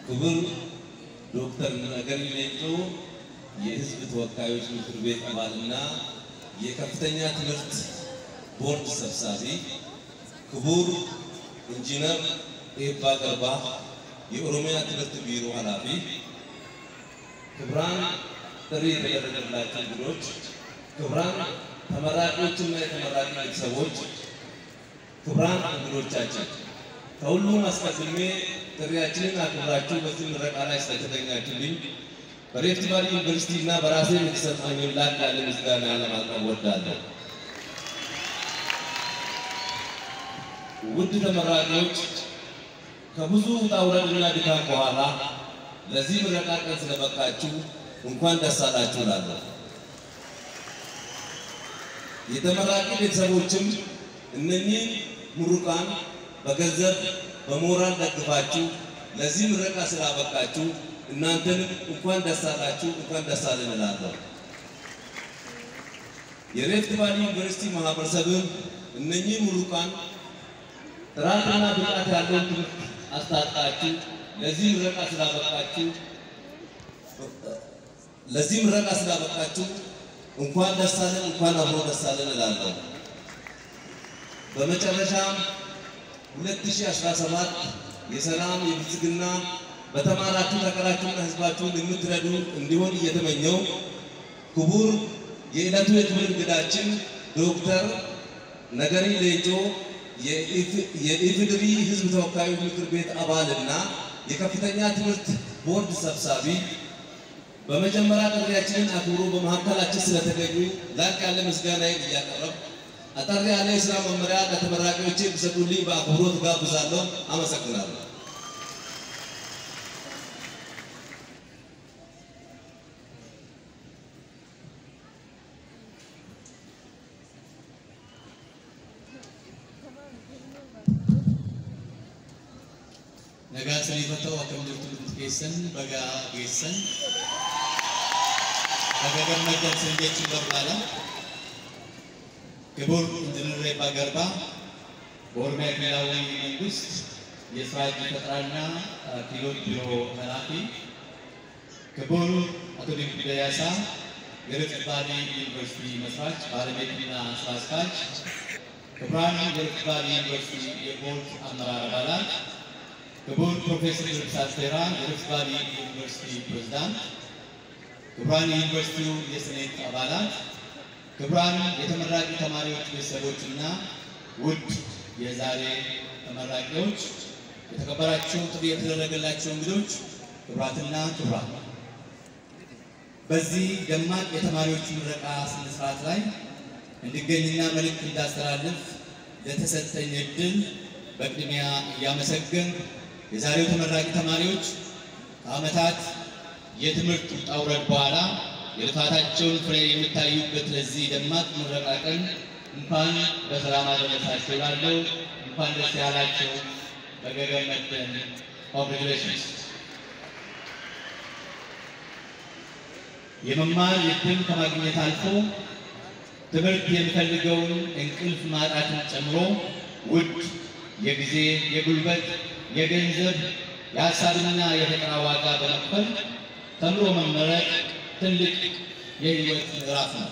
ክቡር ዶክተር ነገሪ ሌንጮ የህዝብ ተወካዮች ምክር ቤት አባልና የከፍተኛ ትምህርት ቦርድ ሰብሳቢ፣ ክቡር ኢንጂነር ኤባ ገርባ የኦሮሚያ ትምህርት ቢሮ ኃላፊ፣ ክቡራን ጥሪ የተደረገላቸው እንግዶች፣ ክቡራን ተመራቂዎችና የተመራቂ ቤተሰቦች፣ ክቡራን እንግዶቻችን፣ ከሁሉም አስቀድሜ ጥሪያችንን አክብራችሁ በዚህ ምረቃ ላይ ስለተገኛችሁልኝ በሪፍት ቫሊ ዩኒቨርሲቲ እና በራሴ የተሰማኝን ላቅ ያለ ምስጋና ለማቅረብ እወዳለሁ። ውድ ተመራቂዎች፣ ከብዙ ውጣ ውረድና ድካም በኋላ ለዚህ ምረቃ ቀን ስለበቃችሁ እንኳን ደስ አላችሁ እላለሁ። የተመራቂ ቤተሰቦችም እነኚህ ምሩቃን በገንዘብ በሞራል ደግፋችሁ ለዚህ ምረቃ ስላበቃችሁ እናንተንም እንኳን ደስ አላችሁ እንኳን ደስ አለን እላለሁ። የሪፍት ቫሊ ዩኒቨርሲቲ ማህበረሰብም እነኚህ ምሩቃን ጥራትና ብቃት ያለውን ትምህርት አስታጥቃችሁ ለዚህ ምረቃ ስላበቃችሁ እንኳን ደስ አለን እንኳን አብሮ ደስ አለን እላለሁ። በመጨረሻም 2017 የሰላም የብልጽግና በተማራችሁ ሀገራችሁና ህዝባችሁን የምትረዱ እንዲሆን እየተመኘው ክቡር የዕለቱ የክብር እንግዳችን ዶክተር ነገሪ ሌንጮ የኢፌዴሪ ህዝብ ተወካዮች ምክር ቤት አባልና የከፍተኛ ትምህርት ቦርድ ሰብሳቢ በመጀመሪያ ጥሪያችንን አክብሮ በመካከላችን ስለተገኙ ላቅ ያለ ምስጋናዬን እያቀረብኩ አጠር ያለ የሥራ መመሪያ ለተመራቂዎቼ እንዲሰጡልኝ በአክብሮት ጋብዛለሁ። አመሰግናለሁ። ነጋስ ሊፈተው አከምድርቱ ጌሰን በጋ ጌሰን በገመደን ሰንጀች በርባላ ክቡር ኢንጂነር ኤባ ገርባ በኦሮሚያ ክልላዊ መንግስት የስራ ዕድል ፈጠራና ክህሎት ቢሮ ኃላፊ፣ ክቡር አቶ ድንቅ ደያሳ የሪፍት ቫሊ ዩኒቨርሲቲ መስራች ባለቤትና ስራ አስኪያጅ፣ ክቡራን የሪፍት ቫሊ ዩኒቨርሲቲ የቦርድ አመራር አባላት፣ ክቡር ፕሮፌሰር ሳቴራ የሪፍት ቫሊ ዩኒቨርሲቲ ፕሬዝዳንት፣ ክቡራን የዩኒቨርሲቲው የሴኔት አባላት፣ ክቡራን የተመራቂ ተማሪዎች ቤተሰቦችና ውድ የዛሬ ተመራቂዎች፣ የተከበራችሁ ጥሪ የተደረገላችሁ እንግዶች፣ ክቡራትና ክቡራን፣ በዚህ ደማቅ የተማሪዎች ምረቃ ስነ ስርዓት ላይ እንድገኝና መልእክት እንዳስተላልፍ ለተሰጠኝ እድል በቅድሚያ እያመሰገንኩ የዛሬው ተመራቂ ተማሪዎች ከዓመታት የትምህርት ውጣ ውረድ በኋላ የልፋታቸውን ፍሬ የምታዩበት ለዚህ ደማቅ ምረቃ ቀን እንኳን በሰላም አደረሳችሁ እላለሁ። እንኳን ደስ ያላችሁ። በገገመደን ኮንግራቹሌሽንስ። የመማር ዕድል ከማግኘት አልፎ ትምህርት የሚፈልገውን እንቅልፍ ማጣትን ጨምሮ ውድ የጊዜ፣ የጉልበት፣ የገንዘብ፣ የሀሳብና የፈጠራ ዋጋ በመክፈል ተምሮ መመረቅ ትልቅ የህይወት ምዕራፍ ነው።